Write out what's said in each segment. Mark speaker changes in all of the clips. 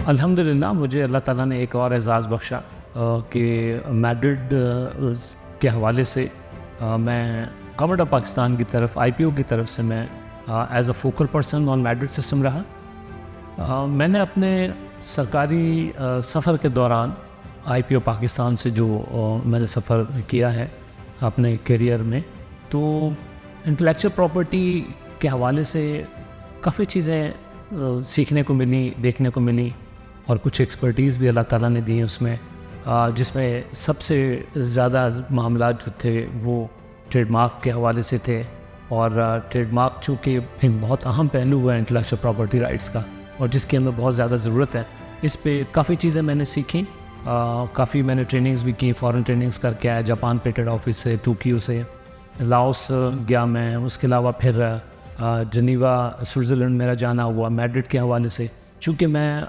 Speaker 1: الحمدللہ مجھے اللہ تعالیٰ نے ایک اور اعزاز بخشا کہ میڈرڈ کے حوالے سے میں گورنمنٹ آف پاکستان کی طرف IPO کی طرف سے میں as a focal person on Madrid system رہا. میں نے اپنے سرکاری سفر کے دوران IPO پاکستان سے جو میں نے سفر کیا ہے اپنے کیریئر میں، تو انٹلیکچوئل پراپرٹی کے حوالے سے کافی چیزیں سیکھنے کو ملی، دیکھنے کو ملی، اور کچھ ایکسپرٹیز بھی اللہ تعالیٰ نے دی اس میں، جس میں سب سے زیادہ معاملات جو تھے وہ ٹریڈ مارک کے حوالے سے تھے. اور ٹریڈ مارک چونکہ ایک بہت اہم پہلو ہے انٹلیکچوئل پراپرٹی رائٹس کا، اور جس کی ہمیں بہت زیادہ ضرورت ہے. اس پہ کافی چیزیں میں نے سیکھیں، کافی میں نے ٹریننگز بھی کی، فورن ٹریننگز کر کے آیا جاپان پیٹنٹ آفس سے، ٹوکیو سے، لاؤس گیا میں. اس کے علاوہ پھر جنیوا سوئٹزرلینڈ میرا جانا ہوا میڈرڈ کے حوالے سے. چونکہ میں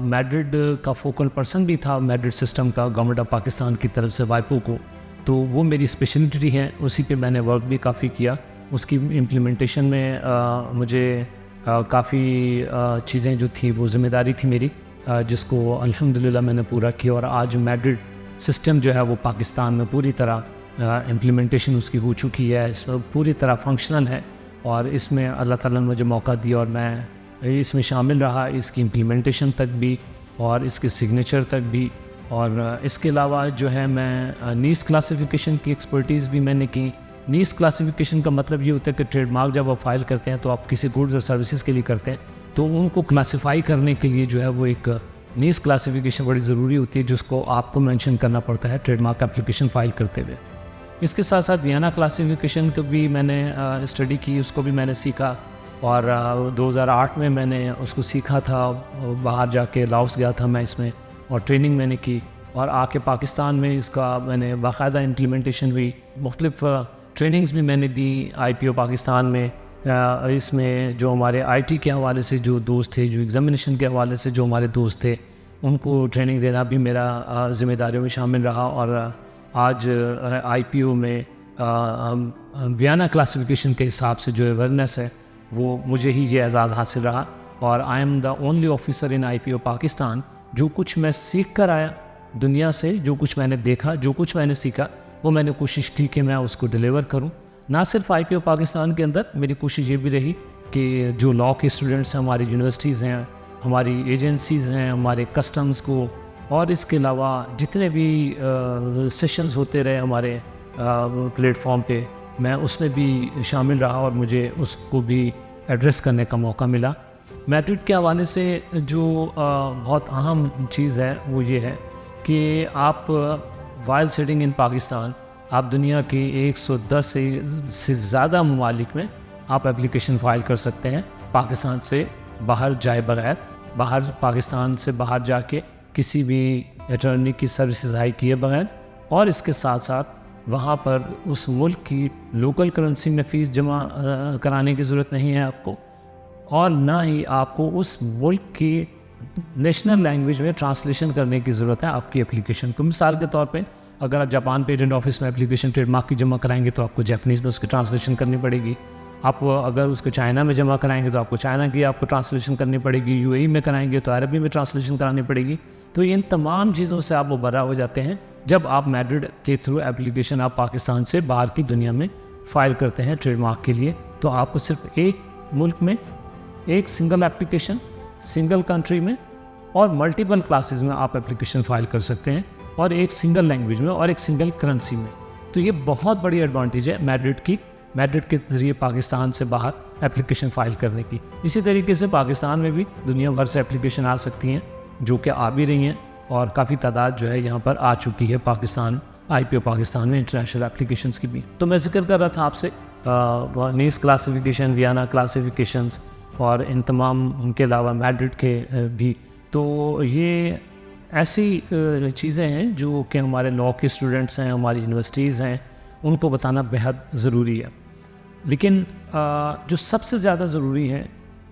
Speaker 1: میڈرڈ کا فوکل پرسن بھی تھا میڈرڈ سسٹم کا گورنمنٹ آف پاکستان کی طرف سے WIPO کو، تو وہ میری اسپیشلٹی ہے، اسی پہ میں نے ورک بھی کافی کیا. اس کی امپلیمنٹیشن میں مجھے کافی چیزیں جو تھیں وہ ذمہ داری تھی میری، جس کو الحمدللہ میں نے پورا کیا. اور آج میڈرڈ سسٹم جو ہے وہ پاکستان میں پوری طرح امپلیمنٹیشن اس کی ہو چکی ہے، اس میں پوری طرح فنکشنل ہے. اور اس میں اللہ تعالیٰ نے مجھے موقع دیا اور میں اس میں شامل رہا، اس کی امپلیمنٹیشن تک بھی اور اس کے سگنیچر تک بھی. اور اس کے علاوہ جو ہے میں نیس کلاسیفیکیشن کی ایکسپرٹیز بھی میں نے کی. نیس کلاسیفیکیشن کا مطلب یہ ہوتا ہے کہ ٹریڈ مارک جب آپ فائل کرتے ہیں تو آپ کسی گوڈز اور سروسز کے لیے کرتے ہیں، تو ان کو کلاسیفائی کرنے کے لیے جو ہے وہ ایک نیس کلاسیفیکیشن بڑی ضروری ہوتی ہے، جس کو آپ کو مینشن کرنا پڑتا ہے ٹریڈ مارک اپلیکیشن فائل کرتے ہوئے. اس کے ساتھ ساتھ ویانا کلاسیفیکیشن کو بھی میں نے اسٹڈی کی، اس کو بھی میں نے سیکھا. اور 2008 میں نے اس کو سیکھا تھا، باہر جا کے لاؤس گیا تھا میں اس میں، اور ٹریننگ میں نے کی. اور آ کے پاکستان میں اس کا میں نے باقاعدہ امپلیمنٹیشن ہوئی. مختلف ٹریننگز بھی میں نے دی IPO پاکستان میں. اس میں جو ہمارے IT کے حوالے سے جو دوست تھے، جو ایگزامینیشن کے حوالے سے جو ہمارے دوست تھے، ان کو ٹریننگ دینا بھی میرا ذمہ داریوں میں شامل رہا. اور آج IPO میں ویانا کلاسیفیکیشن کے حساب سے جو اویئرنیس ہے وہ مجھے ہی یہ اعزاز حاصل رہا. اور I am the only officer in IPO Pakistan. جو کچھ میں سیکھ کر آیا دنیا سے، جو کچھ میں نے دیکھا، جو کچھ میں نے سیکھا، وہ میں نے کوشش کی کہ میں اس کو ڈیلیور کروں. نہ صرف IPO پاکستان کے اندر، میری کوشش یہ بھی رہی کہ جو لاء کے اسٹوڈنٹس ہیں، ہماری یونیورسٹیز ہیں، ہماری ایجنسیز ہیں، ہمارے کسٹمز کو، اور اس کے علاوہ جتنے بھی سیشنز ہوتے رہے ہمارے پلیٹ فارم پہ، میں اس میں بھی شامل رہا اور مجھے اس کو بھی ایڈریس کرنے کا موقع ملا. میڈرڈ کے حوالے سے جو بہت اہم چیز ہے وہ یہ ہے کہ آپ وائل سٹنگ ان پاکستان، آپ دنیا کے 110 سے زیادہ ممالک میں آپ اپلیکیشن فائل کر سکتے ہیں پاکستان سے باہر جائے بغیر، پاکستان سے باہر جا کے کسی بھی اٹارنی کی سروسز ہائی کیے بغیر. اور اس کے ساتھ ساتھ وہاں پر اس ملک کی لوکل کرنسی میں فیس جمع کرانے کی ضرورت نہیں ہے آپ کو، اور نہ ہی آپ کو اس ملک کی نیشنل لینگویج میں ٹرانسلیشن کرنے کی ضرورت ہے آپ کی اپلیکیشن کو. مثال کے طور پہ اگر آپ جاپان پیٹنٹ آفس میں اپلیکیشن ٹریڈ مارک کی جمع کرائیں گے تو آپ کو جاپنیز میں اس کی ٹرانسلیشن کرنی پڑے گی. آپ اگر اس کو چائنا میں جمع کرائیں گے تو آپ کو چائنا کی آپ کو ٹرانسلیشن کرنی پڑے گی. UAE میں کرائیں گے تو عربی میں ٹرانسلیشن کرانی پڑے گی. تو ان تمام چیزوں سے آپ مبرا ہو جاتے ہیں جب آپ میڈرڈ کے تھرو اپلیکیشن آپ پاکستان سے باہر کی دنیا میں فائل کرتے ہیں ٹریڈ مارک کے لیے. تو آپ کو صرف ایک ملک میں ایک سنگل اپلیکیشن، سنگل کنٹری میں اور ملٹیپل کلاسز میں آپ اپلیکیشن فائل کر سکتے ہیں، اور ایک سنگل لینگویج میں اور ایک سنگل کرنسی میں. تو یہ بہت بڑی ایڈوانٹیج ہے میڈرڈ کے ذریعے پاکستان سے باہر اپلیکیشن فائل کرنے کی. اسی طریقے سے پاکستان میں بھی دنیا بھر سے اپلیکیشن آ سکتی ہیں، جو کہ آ بھی رہی ہیں، اور کافی تعداد جو ہے یہاں پر آ چکی ہے پاکستان IPO پاکستان میں انٹرنیشنل اپلیکیشنز کی بھی. تو میں ذکر کر رہا تھا آپ سے نیس کلاسیفیکیشن، ویانا کلاسیفیکیشنز، اور ان تمام ان کے علاوہ میڈرڈ کے بھی. تو یہ ایسی چیزیں ہیں جو کہ ہمارے لاء کے اسٹوڈنٹس ہیں، ہماری یونیورسٹیز ہیں، ان کو بتانا بہت ضروری ہے. لیکن جو سب سے زیادہ ضروری ہے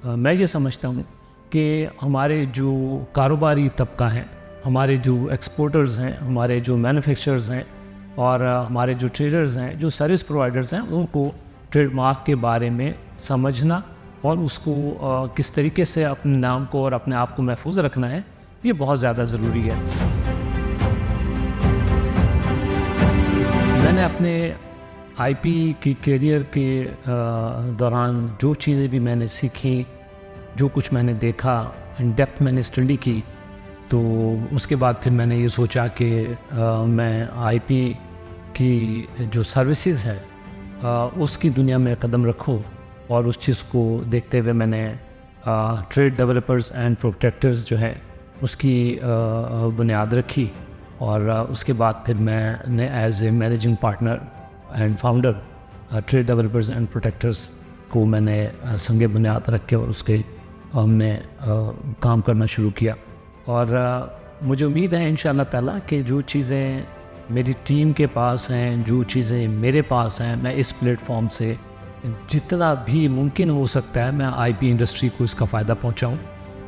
Speaker 1: میں یہ سمجھتا ہوں کہ ہمارے جو کاروباری طبقہ ہیں، ہمارے جو ایکسپورٹرز ہیں، ہمارے جو مینوفیکچررز ہیں، اور ہمارے جو ٹریڈرز ہیں، جو سروس پرووائڈرز ہیں، ان کو ٹریڈ مارک کے بارے میں سمجھنا اور اس کو کس طریقے سے اپنے نام کو اور اپنے آپ کو محفوظ رکھنا ہے، یہ بہت زیادہ ضروری ہے. میں نے اپنے آئی پی کی کیریئر کے دوران جو چیزیں بھی میں نے سیکھیں، جو کچھ میں نے دیکھا، ان ڈیپتھ میں نے اسٹڈی کی، تو اس کے بعد پھر میں نے یہ سوچا کہ میں آئی پی کی جو سروسز ہے اس کی دنیا میں قدم رکھوں، اور اس چیز کو دیکھتے ہوئے میں نے ٹریڈ ڈیولپرز اینڈ پروٹیکٹرز جو ہے اس کی بنیاد رکھی. اور اس کے بعد پھر میں نے as a managing partner and founder trade developers and protectors کو میں نے سنگ بنیاد رکھ کے اور اس کے ہم نے کام کرنا شروع کیا. اور مجھے امید ہے انشاءاللہ تعالیٰ کہ جو چیزیں میری ٹیم کے پاس ہیں، جو چیزیں میرے پاس ہیں، میں اس پلیٹ فارم سے جتنا بھی ممکن ہو سکتا ہے میں آئی پی انڈسٹری کو اس کا فائدہ پہنچاؤں،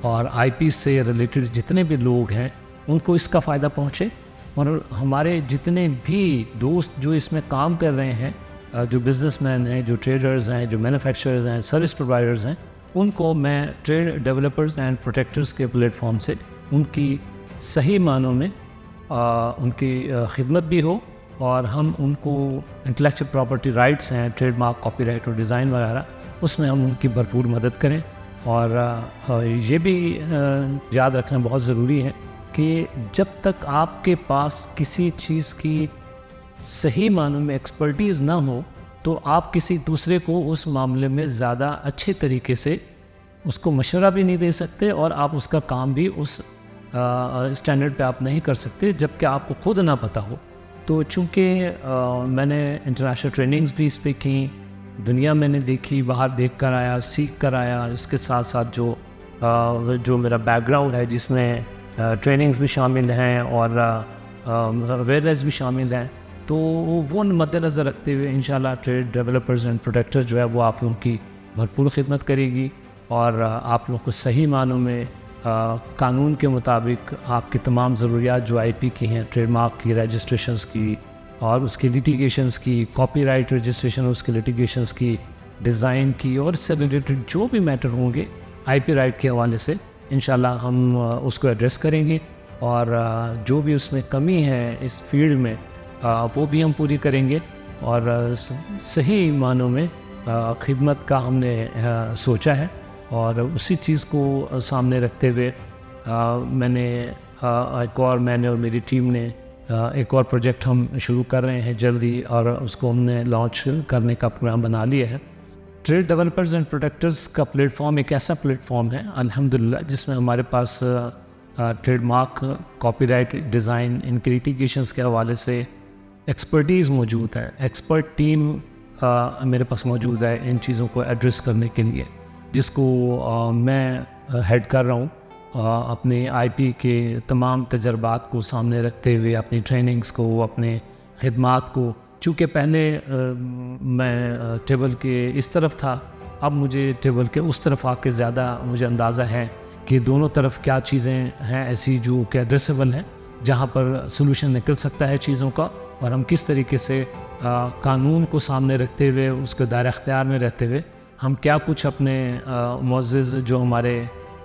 Speaker 1: اور آئی پی سے ریلیٹڈ جتنے بھی لوگ ہیں ان کو اس کا فائدہ پہنچے. اور ہمارے جتنے بھی دوست جو اس میں کام کر رہے ہیں، جو بزنس مین ہیں، جو ٹریڈرز ہیں، جو مینوفیکچررز ہیں، سروس پرووائڈرز ہیں، ان کو میں ٹریڈ ڈیولپرز اینڈ پروٹیکٹرز کے پلیٹ فارم سے ان کی صحیح معنوں میں ان کی خدمت بھی ہو، اور ہم ان کو انٹلیکچوئل پراپرٹی رائٹس ہیں، ٹریڈ مارک، کاپی رائٹ اور ڈیزائن وغیرہ، اس میں ہم ان کی بھرپور مدد کریں. اور یہ بھی یاد رکھنا بہت ضروری ہے کہ جب تک آپ کے پاس کسی چیز کی صحیح معنوں میں ایکسپرٹیز نہ ہو تو آپ کسی دوسرے کو اس معاملے میں زیادہ اچھے طریقے سے اس کو مشورہ بھی نہیں دے سکتے، اور آپ اس کا کام بھی اس اسٹینڈرڈ پہ آپ نہیں کر سکتے جب کہ آپ کو خود نہ پتہ ہو. تو چونکہ میں نے انٹرنیشنل ٹریننگز بھی اس پہ کی، دنیا میں نے دیکھی، باہر دیکھ کر آیا، سیکھ کر آیا، اس کے ساتھ ساتھ جو میرا بیک گراؤنڈ ہے جس میں ٹریننگز بھی شامل ہیں اور اویئرنیس بھی شامل ہیں، تو وہ مد نظر رکھتے ہوئے انشاءاللہ ٹریڈ ڈیولپرز اینڈ پروٹیکٹرز جو ہے وہ آپ لوگوں کی بھرپور خدمت کرے گی، اور آپ لوگوں کو صحیح معنوں میں قانون کے مطابق آپ کی تمام ضروریات جو آئی پی کی ہیں، ٹریڈ مارک کی رجسٹریشنز کی اور اس کی لیٹیگیشنز کی، کاپی رائٹ رجسٹریشن اس کی لیٹیگیشنز کی، ڈیزائن کی، اور اس سے ریلیٹڈ جو بھی میٹر ہوں گے آئی پی رائٹ کے حوالے سے انشاءاللہ ہم اس کو ایڈریس کریں گے، اور جو بھی اس میں کمی ہے اس فیلڈ میں وہ بھی ہم پوری کریں گے. اور صحیح معنوں میں خدمت کا ہم نے سوچا ہے، اور اسی چیز کو سامنے رکھتے ہوئے میں نے میں نے اور میری ٹیم نے ایک اور پروجیکٹ ہم شروع کر رہے ہیں جلدی، اور اس کو ہم نے لانچ کرنے کا پروگرام بنا لیا ہے. ٹریڈ ڈیولپرز اینڈ پروٹیکٹرز کا پلیٹ فارم ایک ایسا پلیٹ فارم ہے الحمدللہ جس میں ہمارے پاس trade mark, copyright, design, ان کی لیٹیگیشنز کے حوالے سے ایکسپرٹیز موجود ہے، ایکسپرٹ ٹیم میرے پاس موجود ہے ان چیزوں کو ایڈریس کرنے کے لیے، جس کو میں ہیڈ کر رہا ہوں. اپنے آئی پی کے تمام تجربات کو سامنے رکھتے ہوئے، اپنی ٹریننگز کو، اپنے خدمات کو، چونکہ پہلے میں ٹیبل کے اس طرف تھا، اب مجھے ٹیبل کے اس طرف آ کے زیادہ مجھے اندازہ ہے کہ دونوں طرف کیا چیزیں ہیں ایسی جو کہ ایڈریسیبل ہیں، جہاں پر سلوشن نکل سکتا ہے چیزوں کا، اور ہم کس طریقے سے قانون کو سامنے رکھتے ہوئے، اس کے دائرہ اختیار میں رہتے ہوئے، ہم کیا کچھ اپنے معزز جو ہمارے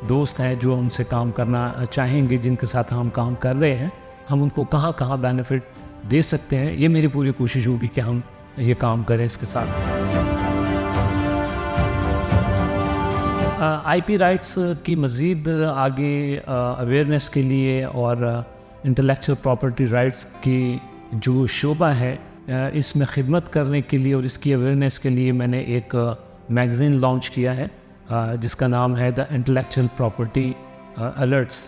Speaker 1: دوست ہیں جو ہم سے کام کرنا چاہیں گے، جن کے ساتھ ہم کام کر رہے ہیں، ہم ان کو کہاں کہاں بینیفٹ دے سکتے ہیں. یہ میری پوری کوشش ہوگی کہ ہم یہ کام کریں اس کے ساتھ. آئی پی رائٹس کی مزید آگے اویئرنیس کے لیے اور انٹلیکچوئل پراپرٹی رائٹس کی جو شعبہ ہے اس میں خدمت کرنے کے لیے اور اس کی اویئرنیس کے لیے میں نے ایک میگزین لانچ کیا ہے جس کا نام ہے the intellectual property alerts.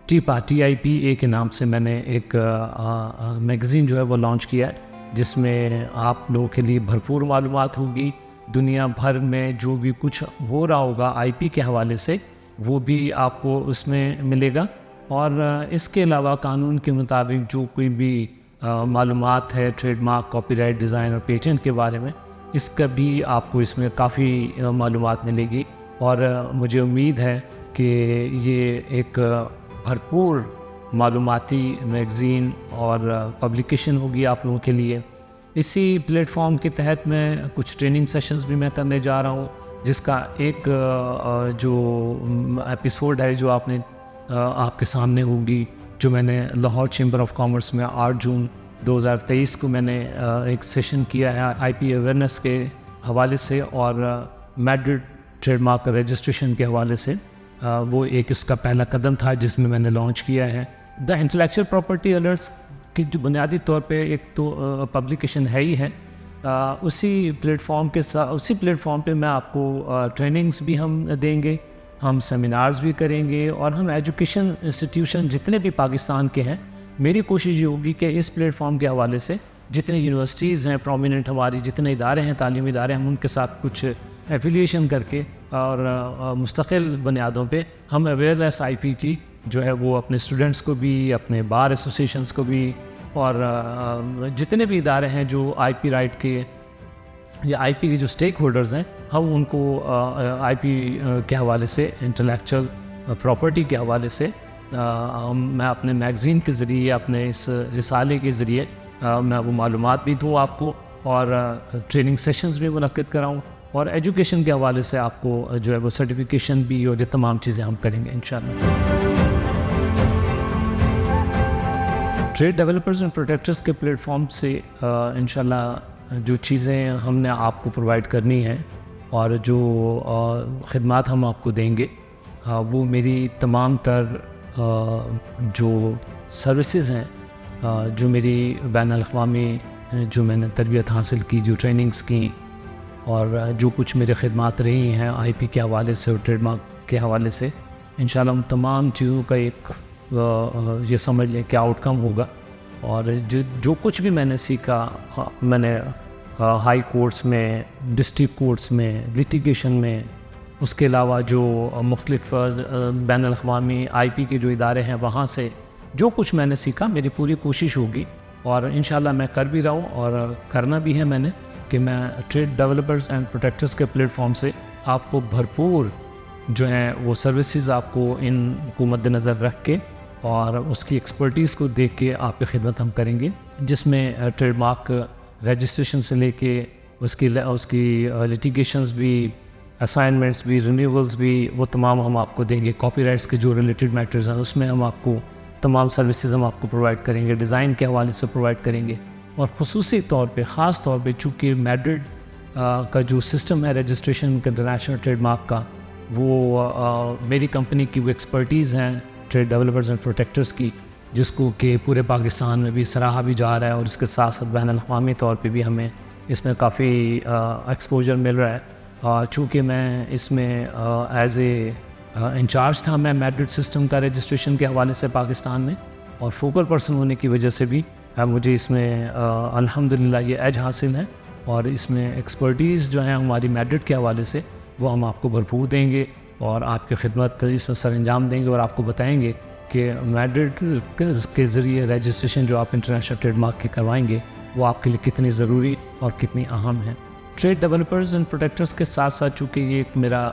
Speaker 1: TIPA کے نام سے میں نے ایک میگزین جو ہے وہ لانچ کیا ہے، جس میں آپ لوگوں کے لیے بھرپور معلومات ہوگی. دنیا بھر میں جو بھی کچھ ہو رہا ہوگا آئی پی کے حوالے سے وہ بھی آپ کو اس میں ملے گا، اور اس کے علاوہ قانون کے مطابق جو کوئی بھی معلومات ہے trade mark, copyright, design اور پیٹنٹ کے بارے میں، اس کا بھی آپ کو اس میں کافی معلومات ملے گی. اور مجھے امید ہے کہ یہ ایک بھرپور معلوماتی میگزین اور پبلیکیشن ہوگی آپ لوگوں کے لیے. اسی پلیٹ فارم کے تحت میں کچھ ٹریننگ سیشنز بھی میں کرنے جا رہا ہوں، جس کا ایک جو ایپیسوڈ ہے جو آپ نے آپ کے سامنے ہوگی، جو میں نے لاہور چیمبر آف کامرس میں 8 جون 2023 کو میں نے ایک سیشن کیا ہے آئی پی اویئرنیس کے حوالے سے اور میڈرڈ ٹریڈ مارک رجسٹریشن کے حوالے سے. وہ ایک اس کا پہلا قدم تھا جس میں میں نے لانچ کیا ہے. دا انٹلیکچوئل پراپرٹی الرٹس کی جو بنیادی طور پہ ایک تو پبلیکیشن ہے ہی ہے. اسی پلیٹ فارم پہ میں آپ کو ٹریننگز بھی ہم دیں گے، ہم سیمینارز بھی کریں گے، اور ہم ایجوکیشن انسٹیٹیوشن جتنے بھی پاکستان کے ہیں، میری کوشش یہ ہوگی کہ اس پلیٹ فارم کے حوالے سے جتنے یونیورسٹیز ہیں پرومیننٹ، ہماری جتنے ادارے ہیں، تعلیمی ادارے، ہم ان کے ساتھ کچھ ایفیلیشن کر کے اور مستقل بنیادوں پہ ہم اویئرنیس آئی پی کی جو ہے وہ اپنے اسٹوڈنٹس کو بھی، اپنے بار ایسوسیشنس کو بھی، اور جتنے بھی ادارے ہیں جو آئی پی رائٹ کے یا آئی پی کے جو اسٹیک ہولڈرز ہیں، ہم ان کو آئی پی کے حوالے سے، انٹلیکچوئل پراپرٹی کے حوالے سے میں اپنے میگزین کے ذریعے، اپنے اس رسالے کے ذریعے میں وہ معلومات بھی دوں آپ کو، اور ٹریننگ سیشنز بھی منعقد کراؤں، اور ایجوکیشن کے حوالے سے آپ کو جو ہے وہ سرٹیفیکیشن بھی، اور یہ تمام چیزیں ہم کریں گے انشاءاللہ. ٹریڈ ڈیولپرز اینڈ پروٹیکٹرز کے پلیٹ فارم سے انشاءاللہ جو چیزیں ہم نے آپ کو پرووائڈ کرنی ہیں اور جو خدمات ہم آپ کو دیں گے، وہ میری تمام تر جو سروسز ہیں، جو میری بین الاقوامی جو میں نے تربیت حاصل کی، جو ٹریننگز کی، اور جو کچھ میرے خدمات رہی ہیں آئی پی کے حوالے سے اور ٹریڈ مارک کے حوالے سے، انشاءاللہ ان تمام چیزوں کا ایک یہ سمجھ لیں کہ آؤٹ کم ہوگا. اور جو کچھ بھی میں نے سیکھا، میں نے ہائی کورٹس میں، ڈسٹرکٹ کورٹس میں، لیٹیگیشن میں، اس کے علاوہ جو مختلف بین الاقوامی آئی پی کے جو ادارے ہیں وہاں سے جو کچھ میں نے سیکھا، میری پوری کوشش ہوگی، اور انشاءاللہ میں کر بھی رہا ہوں اور کرنا بھی ہے میں نے، کہ میں ٹریڈ ڈیولپرز اینڈ پروٹیکٹرز کے پلیٹ فارم سے آپ کو بھرپور جو ہیں وہ سروسز آپ کو ان کو مد نظر رکھ کے اور اس کی ایکسپرٹیز کو دیکھ کے آپ کی خدمت ہم کریں گے، جس میں ٹریڈ مارک رجسٹریشن سے لے کے اس کی لیٹیگیشنز بھی، اسائنمنٹس بھی، رینیولز بھی، وہ تمام ہم آپ کو دیں گے. کاپی رائٹس کے جو ریلیٹڈ میٹرز ہیں اس میں ہم آپ کو تمام سروسز ہم آپ کو پرووائڈ کریں گے، ڈیزائن کے حوالے سے پرووائڈ کریں گے. اور خصوصی طور پہ، خاص طور پہ، چونکہ میڈرڈ کا جو سسٹم ہے رجسٹریشن انٹرنیشنل ٹریڈ مارک کا، وہ میری کمپنی کی وہ ایکسپرٹیز ہیں ٹریڈ ڈیولپرز اینڈ پروٹیکٹرز کی، جس کو کہ پورے پاکستان میں بھی سراہا بھی جا رہا ہے، اور اس کے ساتھ ساتھ بین الاقوامی طور پہ بھی ہمیں اس میں کافی ایکسپوجر مل رہا ہے. چونکہ میں اس میں ایز اے انچارج تھا میں میڈرڈ سسٹم کا رجسٹریشن کے حوالے سے پاکستان میں، اور فوکل پرسن ہونے کی وجہ سے بھی مجھے اس میں الحمدللہ یہ ایج حاصل ہے، اور اس میں ایکسپرٹیز جو ہیں ہماری میڈرڈ کے حوالے سے وہ ہم آپ کو بھرپور دیں گے، اور آپ کی خدمت اس میں سر انجام دیں گے، اور آپ کو بتائیں گے کہ میڈرڈ کے ذریعے رجسٹریشن جو آپ انٹرنیشنل ٹریڈ مارک کی کروائیں گے وہ آپ کے لیے کتنی ضروری اور کتنی اہم ہے. ٹریڈ ڈیولپرز اینڈ پروٹیکٹرز کے ساتھ ساتھ چونکہ یہ ایک میرا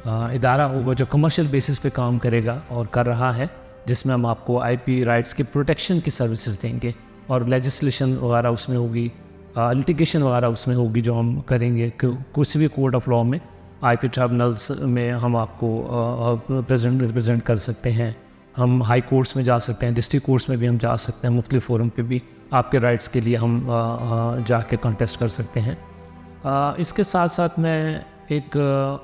Speaker 1: ادارہ ہوگا جو کمرشل بیسس پہ کام کرے گا اور کر رہا ہے، جس میں ہم آپ کو آئی پی رائٹس کے پروٹیکشن کی سروسز دیں گے، اور لیجسلیشن وغیرہ اس میں ہوگی، لٹیگیشن وغیرہ اس میں ہوگی جو ہم کریں گے. کسی بھی کورٹ آف لاء میں، آئی پی ٹربنلز میں ہم آپ کو ریپرزینٹ کر سکتے ہیں، ہم ہائی کورٹس میں جا سکتے ہیں، ڈسٹرکٹ کورٹس میں بھی ہم جا سکتے ہیں، مختلف فورم پہ بھی آپ کے رائٹس کے لیے ہم جا کے کنٹیسٹ کر سکتے ہیں. اس کے ساتھ ساتھ میں ایک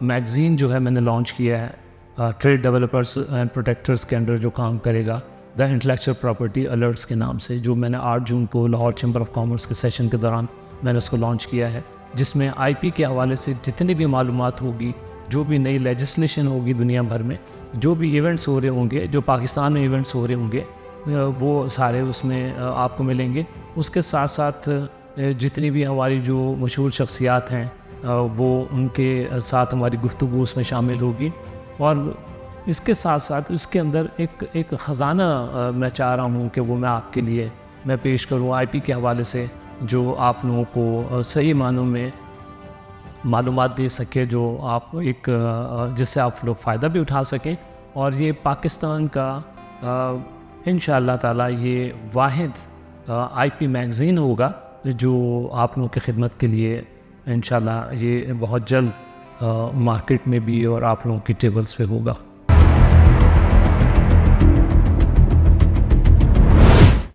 Speaker 1: میگزین جو ہے میں نے لانچ کیا ہے ٹریڈ ڈیولپرز اینڈ پروٹیکٹرز کے انڈر، جو کام کرے گا دا انٹلیکچوئل پراپرٹی الرٹس کے نام سے، جو میں نے 8 جون کو لاہور چیمبر آف کامرس کے سیشن کے دوران میں نے اس کو لانچ کیا ہے، جس میں آئی پی کے حوالے سے جتنی بھی معلومات ہوگی، جو بھی نئی لیجسلیشن ہوگی دنیا بھر میں، جو بھی ایونٹس ہو رہے ہوں گے، جو پاکستان میں ایونٹس ہو رہے ہوں گے، وہ سارے اس میں آپ کو ملیں گے. اس کے ساتھ ساتھ جتنی بھی ہماری جو مشہور شخصیات ہیں وہ ان کے ساتھ ہماری گفتگو اس میں شامل ہوگی. اور اس کے ساتھ ساتھ اس کے اندر ایک خزانہ میں چاہ رہا ہوں کہ وہ میں آپ کے لیے میں پیش کروں آئی پی کے حوالے سے، جو آپ لوگوں کو صحیح معنوں میں معلومات دے سکے، جو آپ جس سے آپ لوگ فائدہ بھی اٹھا سکیں. اور یہ پاکستان کا انشاءاللہ تعالیٰ یہ واحد آئی پی میگزین ہوگا جو آپ لوگوں کی خدمت کے لیے انشاءاللہ یہ بہت جلد مارکیٹ میں بھی اور آپ لوگوں کی ٹیبلز پہ ہوگا.